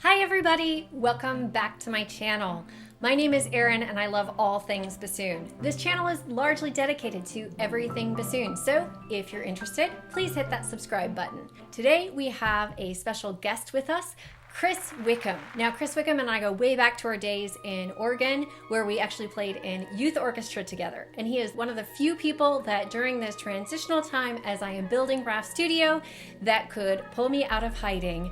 Hi everybody, welcome back to my channel. My name is Eryn and I love all things bassoon. This channel is largely dedicated to everything bassoon, so if you're interested, please hit that subscribe button. Today we have a special guest with us, Chris Wickham. Now Chris Wickham and I go way back to our days in Oregon where we actually played in youth orchestra together. And he is one of the few people that during this transitional time as I am building RAFFE Studio that could pull me out of hiding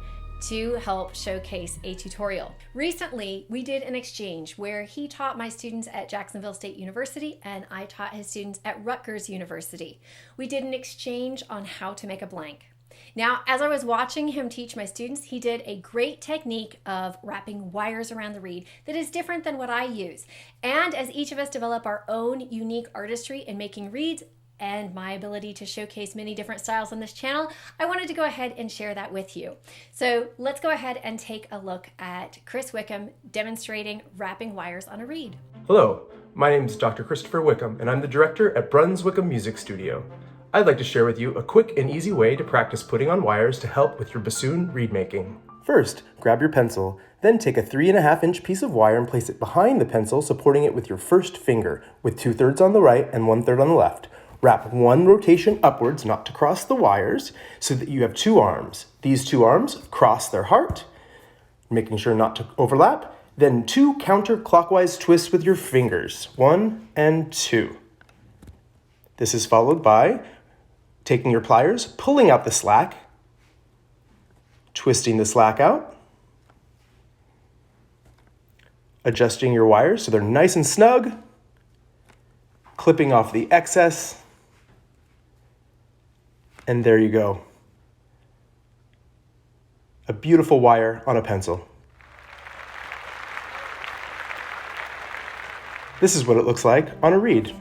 to help showcase a tutorial. Recently, we did an exchange where he taught my students at Jacksonville State University and I taught his students at Rutgers University. We did an exchange on how to make a blank. Now, as I was watching him teach my students, he did a great technique of wrapping wires around the reed that is different than what I use. And as each of us develop our own unique artistry in making reeds, and my ability to showcase many different styles on this channel, I wanted to go ahead and share that with you. So let's go ahead and take a look at Chris Wickham demonstrating wrapping wires on a reed. Hello, my name is Dr. Christopher Wickham, and I'm the director at BRUNSWICKHAM Music Studio. I'd like to share with you a quick and easy way to practice putting on wires to help with your bassoon reed making. First, grab your pencil, then take a 3.5-inch piece of wire and place it behind the pencil, supporting it with your first finger, with 2/3 on the right and 1/3 on the left. Wrap one rotation upwards, not to cross the wires, so that you have two arms. These two arms cross their heart, making sure not to overlap. Then 2 counterclockwise twists with your fingers, 1 and 2. This is followed by taking your pliers, pulling out the slack, twisting the slack out, adjusting your wires so they're nice and snug, clipping off the excess, and there you go. A beautiful wire on a pencil. This is what it looks like on a reed.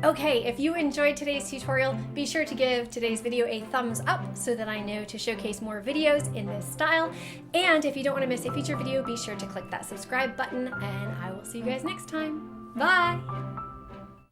Okay, if you enjoyed today's tutorial, be sure to give today's video a thumbs up so that I know to showcase more videos in this style. And if you don't want to miss a future video, be sure to click that subscribe button and I will see you guys next time. Bye!